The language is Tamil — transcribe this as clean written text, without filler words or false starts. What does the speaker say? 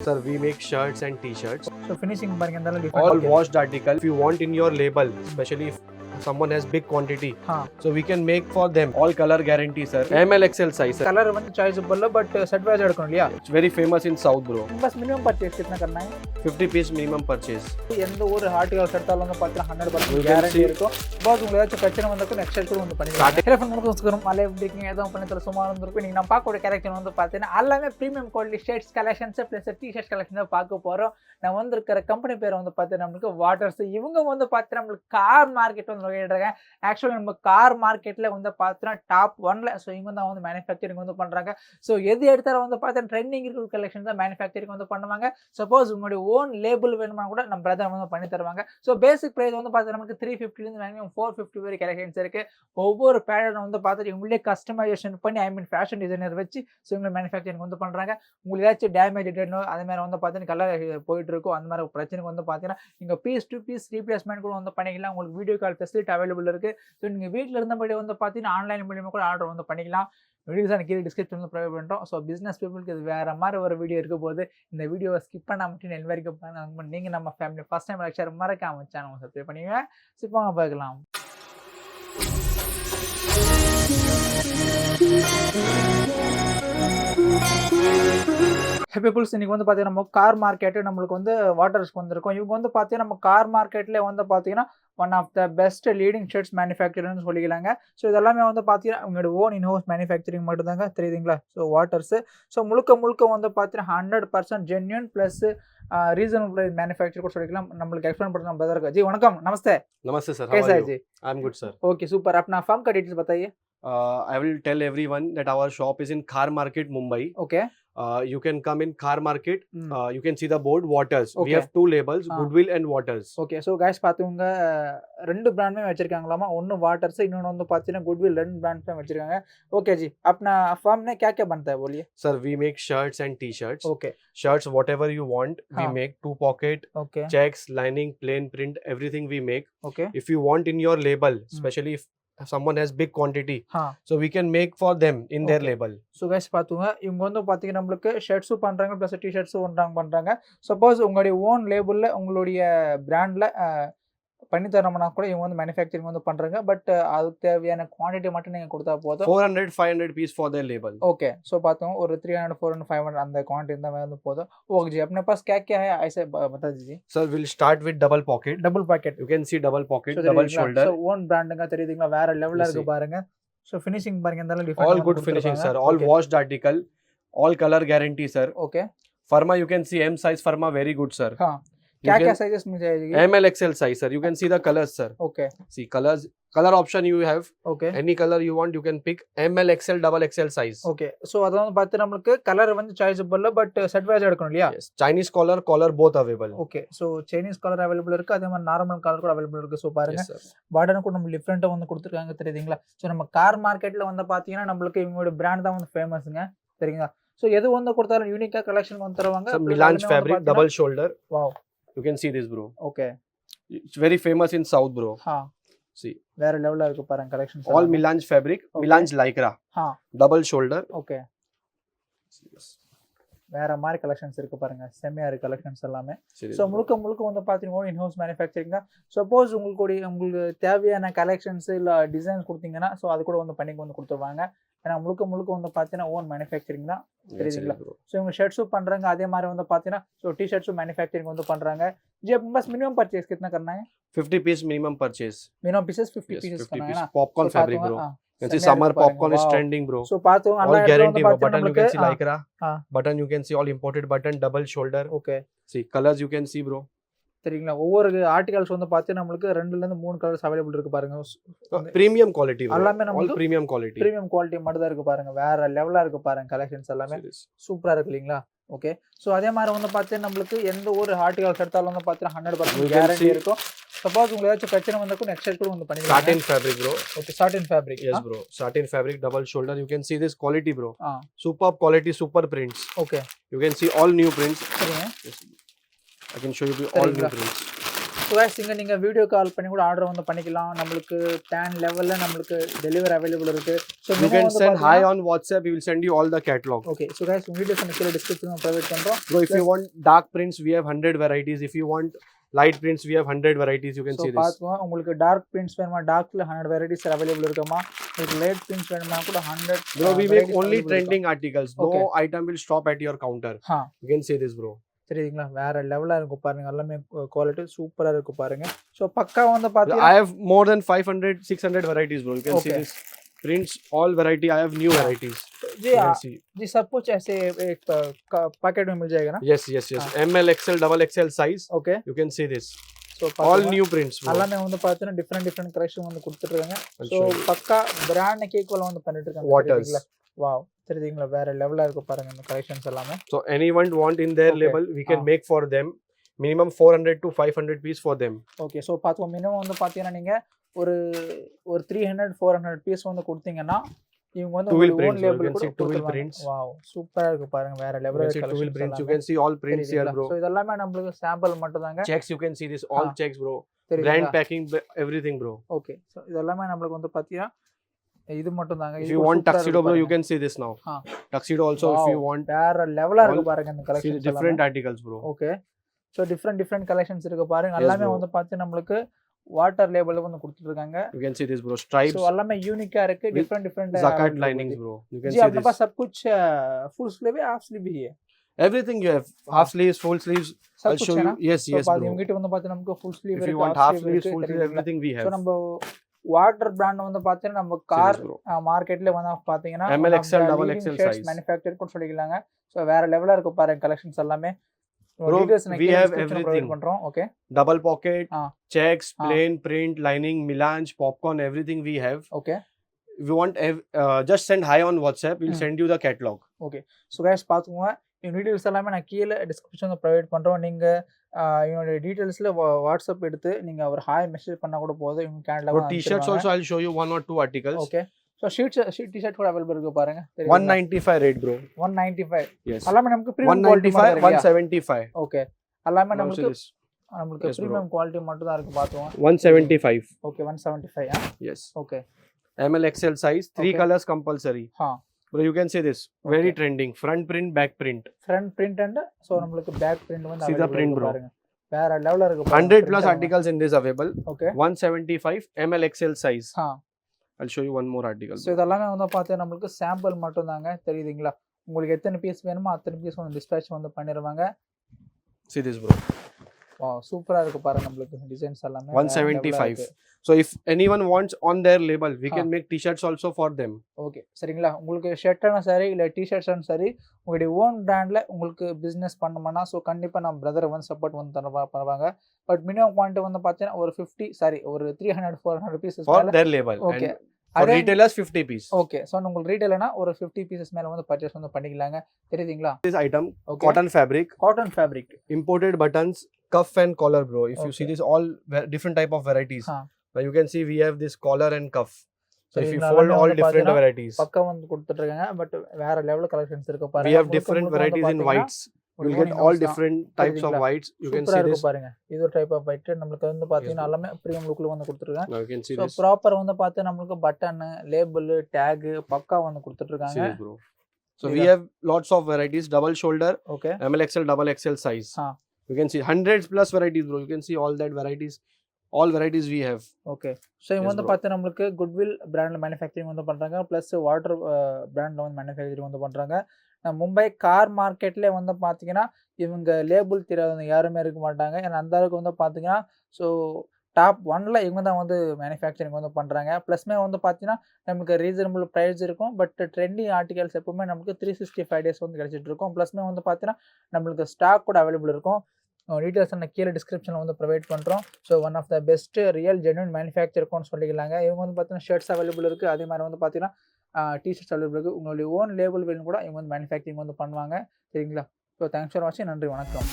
Sir, we make shirts and t-shirts. So finishing பாருங்க இந்த different All washed article. If you want in your label, especially if someone has big quantity, so we can make for them. All color guarantee, sir. ML XL size, sir. Colour வந்து choiceable है but set wise எடுக்கணும் இல்லையா? It's very famous in South, bro. बस minimum purchase कितना करना है? 50 piece minimum purchase. எந்த ஒரு ஆர்டிகல்ஸ் எடுத்தாலும் வந்து பார்த்தீங்கன்னா 100% கேரண்டி இருக்கும். பாஸ் உங்களுக்கு ஏதாச்சும் பிரச்சனை வந்தாலும் நெக்ஸ்ட் கூட வந்து பண்ணிக்கலாம். டெலிஃபோன் உங்களுக்கு வச்சுக்கிறோம். மலை எப்படி இருக்கீங்க? ஏதோ பண்ணி தர சும்மா இருந்திருக்கும். நீங்க நம்ம பார்க்கக்கூடிய கலெக்ஷன் வந்து பார்த்தீங்கன்னா எல்லாமே premium quality shirts collections plus T-shirt collection தான் பார்க்க போறோம். நான் வந்து இருக்கிற கம்பெனி பேர் வந்து பார்த்தீங்கன்னா நம்மளுக்கு வாட்டர்ஸ். இவங்க வந்து பார்த்தீங்கன்னா நம்மளுக்கு கார் மார்க்கெட் வந்து நுழையிடுறாங்க. ஆக்சுவலி நம்ம கார் மார்க்கெட்ல வந்து பார்த்தீங்கன்னா டாப் 1ல ஸோ இவங்க தான் வந்து மேனுஃபேக்சரிங் வந்து பண்றாங்க. ஸோ எது எடுத்தாலும் வந்து பார்த்தீங்கன்னா ட்ரெண்டிங் இருக்கிற கலெக்ஷன் தான் மேனுஃபேக்சரிங் வந்து பண்ணுவாங்க. சப்போஸ் உங்களுடைய ஓன் லேபிள் வேணும்னா கூட நம்ம பிரதர் வந்து பண்ணி தருவாங்க. ஸோ பேசிக் ப்ரைஸ் வந்து பார்த்தீங்கன்னா நமக்கு 350 மேக்ஸிமம் 450 வரை கலெக்ஷன்ஸ் இருக்கு. ஒவ்வொரு பேட்டர்ன் வந்து பார்த்துட்டு இவங்களே கஸ்டமைசேஷன் பண்ணி ஃபேஷன் டிசைனர் வச்சு ஸோ இவங்க மேனுஃபேக்சரிங் வந்து பண்றாங்க. உங்களுக்கு ஏதாச்சும் டேமேஜ் டேனோ அதே மாதிரி வந்து பார்த்தீங்கன்னா கலர் போயிட்டு இருக்கும் அந்த மாதிரி பிரச்சனைக்கு வந்து பார்த்தீங்கன்னா நீங்கள் பீஸ் டு பீஸ் ரீப்ளேஸ்மெண்ட் கூட வந்து பண்ணிக்கலாம். உங்களுக்கு வீடியோ கால் ஃபெசிலிட்டி அவைலபிள் இருக்கு. ஸோ நீங்கள் வீட்டில் இருந்தபடி வந்து பார்த்தீங்கன்னா ஆன்லைன் மூலியமாக கூட ஆர்டர் வந்து பண்ணிக்கலாம். வீடியோஸ் எனக்கு கீழே டிஸ்கிரிப்ஷன் வந்து ப்ரொவைட் பண்ணுறோம். ஸோ பிஸ்னஸ் பீப்புளுக்கு இது வேறு மாதிரி ஒரு வீடியோ இருக்க போது இந்த வீடியோவை ஸ்கிப் பண்ணாம மட்டும் எல் வரைக்கும் பாருங்க. நீங்கள் நம்ம ஃபேமிலி ஃபஸ்ட் டைம் லெக்சர் மறக்காம சேனல் சப்ஸ்கிரைப் பண்ணுவீங்க. சிப்பாங்க பார்க்கலாம். பீப்புள்ஸ் இன்னைக்கு வந்து பார்த்தீங்கன்னா நம்ம கார் மார்க்கெட்டு நம்மளுக்கு வந்து வாட்டர்ஸ்க்கு வந்திருக்கோம். இவங்க வந்து பார்த்தீங்கன்னா நம்ம கார் மார்க்கெட்லேயே வந்து பார்த்தீங்கன்னா one of the best leading shirts மேனுஃபேக்சர்னு சொல்லிக்கலாங்க. ஸோ இதெல்லாமே வந்து பார்த்தீங்கன்னா உங்களோட ஓன் இன்ஹவுஸ் மேனுஃபேக்சரிங் மட்டும்தாங்க தெரியுதுங்களா. ஸோ வாட்டர்ஸு ஸோ முழுக்க வந்து பார்த்தீங்கன்னா 100% genuine plus reasonable price manufacture கூட சொல்லிக்கலாம். நம்மளுக்கு எக்ஸ்பிளைன் பண்ணுற நம்ம பிரதர் जी वणकम नमस्ते. Namaste, sir. कैसा है जी? I'm good, sir. Okay super. अपना फर्म का डिटेल्स बताइए. I will tell everyone that our shop is in Khar Market, Mumbai. Okay You can come in Khar Market. You can see the board Waters. We Okay. have two labels, Goodwill and Waters. Okay so guys பார்த்துவங்க ரெண்டு பிராண்டுமே வச்சிருக்காங்களாமா. ஒன்று வாட்டர்ஸ் இன்னொன்று வந்து பார்த்தீங்கன்னா குட்வில். ரெண்டு பிராண்ட்ஸுமே வச்சிருக்காங்க. ஓகே जी अपना फर्म ने क्या क्या बनता है बोलिए. Sir, we make shirts and t-shirts. Okay Shirts, whatever you want, we make. 2 pocket, okay checks, lining, plain print, everything we make. Okay If you want in your label, especially if someone has big quantity, हाँ so we can make for them in their Okay. label. So guys பார்த்துங்க இவங்க வந்து பார்த்தீங்கன்னா நம்மளுக்கு ஷர்ட்ஸும் பண்ணுறாங்க ப்ளஸ் டிஷர்ட்ஸும் பண்ணுறாங்க. சப்போஸ் உங்களுடைய ஓன் லேபிளில் உங்களுடைய பிராண்டில் பண்ணி தரோம்னா கூட இவங்க வந்து மேனுஃபேக்சரிங் வந்து பண்ணுறாங்க. பட் அதுக்கு தேவையான குவான்டிட்டி மட்டும் நீங்கள் கொடுத்தா போதும். 400-500 piece for their label. Okay so பார்த்தோம் ஒரு 300 400 500 அந்த குவான்டிட்டி இருந்தால் வந்து போதும். ओके जी अपने पास क्या क्या है ऐसे बता दीजिए. Sir, we'll start with double pocket. Double pocket You can see double pocket, double shoulder. So own பிராண்டுங்க தெரியுதுங்களா வேற லெவலில் இருக்கு பாருங்க. ஸோ ஃபினிஷிங் பாருங்க இந்த All good finishing, sir. All washed article. All color guarantee, sir. Okay Firma, you can see M size Firma, very good, sir. हाँ You क्या can- क्या साइजेस मिल जाएगी. ML XL size, sir. You can see the colors, sir. Okay See colors, color option you have. Okay Any color you want, you can pick. ML XL, double XL size. Okay so அதை வந்து பார்த்து நம்மளுக்கு கலர் வந்து சாய்ஸபிள் பட் செட் வைஸ் எடுக்கணும் இல்லையா. Yes. Chinese collar both available. Okay so Chinese colour available இருக்கு அதே மாதிரி நார்மல் கலர் கூட அவைலபிள் இருக்கு. ஸோ பாருங்க Yes, sir. பட்டன் கூட நம்ம டிஃப்ரெண்ட்டாக வந்து கொடுத்துருக்காங்க தெரியுதுங்களா. ஸோ நம்ம கார் மார்க்கெட்டில் வந்து பார்த்தீங்கன்னா நம்மளுக்கு இவங்களோட பிராண்ட் தான் வந்து ஃபேமஸுங்க தெரியுங்களா. ஸோ எது வந்து கொடுத்தாலும் யூனிக்காக கலெக்ஷன் வந்து தருவாங்க. Some melange fabric, double shoulder. Wow You can see this, bro. Okay It's very famous in South, bro. ஹா See, வேற லெவலில் இருக்கு பாருங்க collection. all melange fabric, Okay. melange lycra, ஹா double shoulder. ஓகே வேற மாதிரி கலெக்ஷன்ஸ் இருக்கு பாருங்க. செம்மையா இருக்கு கலெக்ஷன்ஸ் எல்லாமே. See this, so bro. முழுக்க வந்து பார்த்தீங்கன்னா இன்ஹவுஸ் மேனுஃபேக்சரிங் தான். சப்போஸ் உங்களுக்கு தேவையான கலெக்ஷன்ஸ் இல்லை டிசைன்ஸ் கொடுத்தீங்கன்னா ஸோ அது கூட வந்து பண்ணி வந்து கொடுத்துருவாங்க. ஏன்னா முழுக்க வந்து பார்த்தீங்கன்னா ஓன் மேனுஃபேக்சரிங் தான் Yes, தெரியுதுங்களா. bro. ஸோ இவங்க ஷர்ட்ஸும் பண்ணுறாங்க அதே மாதிரி வந்து பார்த்தீங்கன்னா ஸோ டிஷர்ட்ஸும் மேனுஃபேக்சரிங் வந்து பண்ணுறாங்க. जी अब बस मिनिमम परचेज कितना करना है. 50 piece minimum purchase. Minimum pieces 50 Yes, pieces 50 करना है piece. ना. Popcorn fabric, bro. You can see summer popcorn is trending, bro. So பார்த்தோம் All guarantee, bro. Button you can see lycra. Ah. Button you can see all imported button, double shoulder. Okay See colors you can see, bro. சரிங்களா. ஒவ்வொரு ஆர்டிகல்ஸ் வந்து பார்த்தீங்கன்னா நம்மளுக்கு 2ல இருந்து 3 கலர்ஸ் அவைலபிள் இருக்கு பாருங்க. Premium quality, bro. எல்லாமே All நமக்கு premium quality. பிரீமியம் குவாலிட்டி மட்டும் தான் இருக்கு பாருங்க. வேற லெவலா இருக்கு பாருங்க கலெக்ஷன்ஸ் எல்லாமே See this. சூப்பரா இருக்கு இல்லைங்களா. ஓகே ஸோ அதே மாதிரி வந்து பார்த்தீங்கன்னா நம்மளுக்கு எந்த ஒரு ஆர்டிகல்ஸ் எடுத்தாலும் வந்து பார்த்தீங்கன்னா 100% You can கேரண்டி see- இருக்கும். சப்போஸ் உங்களுக்கு ஏதாச்சும் பிரச்சனை வந்தாலும் நெக்ஸ்ட் கூட வந்து பண்ணிக்கலாம். Satin fabric, bro. Okay satin fabric. Yes, bro. Satin fabric, double shoulder. You can see this quality, bro. ஆ Superb quality, super prints. Okay You can see all new prints. சரிங்க. Yes. I can show you all new சரிங்களா. prints. ஸோ guys இங்கே நீங்கள் வீடியோ கால் பண்ணி கூட ஆர்டர் வந்து பண்ணிக்கலாம். நம்மளுக்கு பேன் லெவலில் நம்மளுக்கு டெலிவரி அவைலபிள் இருக்குது. So You can send hi on WhatsApp. We will send you all the catalog. Okay so guys videos நம்ம கீழே டிஸ்கிரிப்ஷனில் ப்ரொவைட் பண்ணுறோம். Bro, if you want dark prints, we have 100 varieties. If you want light prints, we have 100 varieties. You can see this. பார்த்துக்கோங்க. உங்களுக்கு டார்க் பிரிண்ட்ஸ் வேணுமா, டார்க்கில் 100 வெரைட்டிஸ் அவைலபிள் இருக்குமா, உங்களுக்கு லைட் பிரிண்ட்ஸ் வேணுமா கூட 100. Bro, we make only trending articles. No item will stop at your counter. You can see this, bro. சரிங்களா, வேற லெவலாக இருக்கும் பாருங்க, எல்லாமே குவாலிட்டி சூப்பராக இருக்கும் பாருங்க. ஸோ பக்கா வந்து பார்த்தீங்கன்னா I have more than 500 600 varieties, bro. You can see this prints, all variety. I have new varieties. जी सब कुछ ऐसे एक पैकेट में मिल जाएगा ना? Yes. ML, XL, double XL size. Okay. You can see this. So all new prints, bro. எல்லாமே வந்து பார்த்தீங்கன்னா டிஃப்ரெண்ட் கலெக்ஷன் வந்து கொடுத்துருக்காங்க. ஸோ பக்கா பிராண்ட் கேக்குவல வந்து பண்ணிட்டு இருக்காங்க. Waters. வாவ், தெரியுதுங்களா, வேற லெவலா இருக்கு பாருங்க இந்த கலெக்ஷன்ஸ் எல்லாமே. So anyone want in their label, we can make for them. Minimum 400 to 500 piece for them. Okay so பார்த்துக்கோ, மினிமம் வந்து பார்த்தீங்கன்னா நீங்க ஒரு 300 400 பீஸ் வந்து கொடுத்தீங்கன்னா இவங்க வந்து two wheel own prints, label you can see two wheel prints. Wow சூப்பரா இருக்கு பாருங்க, வேற லெவலா இருக்கு two wheel prints. You can see all prints here, bro. So இதெல்லாமே நம்மளுக்கு சாம்பிள் மட்டும் தாங்க. Checks, you can see this, all checks, bro. Brand packing, everything, bro. Okay so இதெல்லாமே நம்மளுக்கு வந்து பார்த்தீங்கன்னா இது மட்டும் தாங்க. If you want tuxedo, bro, you can see this now. Tuxedo also, if you want. வேற லெவலா இருக்கு பாருங்க இந்த collections. Different articles, bro. Okay so different collections இருக்கு பாருங்க. எல்லாமே வந்து பார்த்து நம்மளுக்கு வாட்டர் லேபிள் வந்து கொடுத்துட்டு இருக்காங்க. You can see this, bro. Stripes. So எல்லாமே யூனிக்கா இருக்கு, different zakat linings, bro. You can जी, see अपने this. पास सब कुछ फुल स्लीव है, हाफ स्लीव भी है. Everything you have. Half sleeves, full sleeves. सब I'll कुछ show है you. ना? Yes, So bro. இவங்கிட்ட வந்து பார்த்தா நமக்கு ஃபுல் ஸ்லீவ் If இருக்கு, you want half sleeves, full sleeves, everything we have. So நம்ம வாட்டர் பிராண்ட் வந்து பார்த்தீங்கன்னா நம்ம கார் மார்க்கெட்ல வந்து பார்த்தீங்கன்னா ML, XL, double XL size. Manufacture கூட சொல்லிக்கலாங்க. ஸோ வேற லெவலா இருக்கு பாருங்க கலெக்ஷன்ஸ் எல்லாமே. Bro, we have everything. பண்றோம். Okay, double pocket, checks, plain print, lining, melange, popcorn, everything we have. Okay, If you want, just send hi on WhatsApp. We'll send you the catalog. Okay so guys பார்த்துக்கோங்க, இந்த டீட்டெயில்ஸ் எல்லாமே நான் கீழே டிஸ்கிரிப்ஷனில் ப்ரொவைட் பண்ணுறோம். நீங்கள் என்னோட டீட்டெயில்ஸில் வாட்ஸ்அப் எடுத்து நீங்கள் ஒரு ஹாய் மெசேஜ் பண்ணால் கூட போதும். இவங்க கேட்டலாக T-shirts also, I'll show you 1 or 2 articles. Okay so T-shirt கூட அவைலபிள் இருக்கு பாருங்க. 195 rate, bro. 195. Yes. எல்லாமே நமக்கு ப்ரீமியம் குவாலிட்டி 175. ஓகே, எல்லாமே நமக்கு ப்ரீமியம் குவாலிட்டி மட்டும் தான் இருக்கு. பார்த்துவோம். 175. Okay 175. Yes. Okay, ML, XL size, 3 colors compulsory. Bro, you can see this, very trending. Front print, back print. Front print and so நம்மளுக்கு back print வந்து see the print, bro. பாருங்க, வேற லெவல்ல இருக்கு. 100 plus articles in this available. Okay, 175 ML, XL size. I'll show you one more article. So இதெல்லாம் வந்து பார்த்தா நமக்கு சாம்பிள் மட்டும் தாங்க, தெரியுதுங்களா. உங்களுக்கு எத்தனை பீஸ் வேணுமோ அத்தனை பீஸ் வந்து டிஸ்பேட்ச் வந்து பண்ணிடுவாங்க. See this, bro. வாவ் சூப்பரா இருக்கு பாருங்க, நம்மளுக்கு டிசைன்ஸ் எல்லாமே 175. So if anyone wants on their label, we can make t-shirts also for them. Okay, சரிங்களா. உங்களுக்கு ஷர்ட்டான சரி இல்லை டிஷர்ட்ஸான சரி, உங்களுடைய ஓன் பிராண்டில் உங்களுக்கு பிஸ்னஸ் பண்ணணும்னா ஸோ கண்டிப்பாக நம்ம பிரதரை வந்து சப்போர்ட் வந்து பண்ணுவாங்க. பட் மினிமம் குவான்டிட்டி வந்து பார்த்தீங்கன்னா ஒரு 300 400 pieces for their label. Okay, for retailers 50 piece. Okay so உங்களுக்கு ரீட்டைலனா ஒரு 50 பீசஸ் மேலே வந்து பர்ச்சேஸ் வந்து பண்ணிக்கலாங்க, தெரியுதுங்களா. This item, cotton fabric, imported buttons, cuff and collar, bro. If you see this, all different type of varieties. Now you can see we have this collar and cuff. So if you fold all different varieties. பக்கம் வந்து கொடுத்துட்ருக்காங்க. பட் வேற லெவல் கலெக்ஷன்ஸ் இருக்கு பாருங்க. We have different varieties in whites. You will get all different types of whites. You can see this. பாருங்க, இது ஒரு டைப் ஆஃப் white. நமக்கு வந்து பாத்தீங்கன்னா எல்லாமே பிரீமியம் லுக்ல வந்து கொடுத்துருக்காங்க. Now you can see this. So proper வந்து பார்த்தா நமக்கு பட்டன், லேபிள், டேக் பக்கா வந்து கொடுத்துட்ருக்காங்க. See this, bro. So we have lots of varieties, double shoulder, okay, ML, XL, double XL size. You can see hundreds plus varieties, bro. You can see all that varieties, all varieties we have. Okay, so இவங்க வந்து பார்த்தா நமக்கு குட்வில் பிராண்ட்ல மேனுஃபேக்சரிங் வந்து பண்றாங்க, பிளஸ் வாட்டர் பிராண்ட்ல வந்து மேனுஃபேக்சரிங் வந்து பண்றாங்க. மும்பை கார் மார்க்கெட்ல வந்து பாத்தீங்கன்னா இவங்க லேபிள் தெரியாதவங்க யாருமே இருக்க மாட்டாங்க. ஏன்னா அந்த அளவுக்கு வந்து பாத்தீங்கன்னா ஸோ டாப் 1ல இவங்க தான் வந்து மேனுஃபேக்சரிங் வந்து பண்ணுறாங்க. ப்ளஸ்மே வந்து பார்த்தீங்கன்னா நமக்கு ரீசனபிள் ப்ரைஸ் இருக்கும். பட் ட்ரெண்டிங் ஆர்டிகல்ஸ் எப்பவுமே நமக்கு 365 டேஸ் வந்து கிடைச்சிட்டு இருக்கும். ப்ளஸ்மே வந்து பார்த்தீங்கன்னா நம்மளுக்கு ஸ்டாக் கூட அவைலபிள் இருக்கும். டீட்டெயில்ஸ் நான் கீழே டிஸ்கிரிப்ஷனில் வந்து ப்ரொவைட் பண்ணுறோம். So one of the best real genuine மேனுஃபேக்சருக்கும்னு சொல்லிக்கலாங்க. இவங்க வந்து பார்த்தீங்கன்னா ஷர்ட்ஸ் அவைலபிள் இருக்குது, அதே மாதிரி வந்து பார்த்தீங்கன்னா டிஷர்ட்ஸ் அவைலபிள் இருக்குது. உங்களுடைய ஓன் லேபிள் வேணும் கூட இவங்க வந்து மேனுஃபேக்சரிங் வந்து பண்ணுவாங்க, சரிங்களா. ஸோ தேங்க்ஸ் ஃபார் வாட்சிங். நன்றி, வணக்கம்.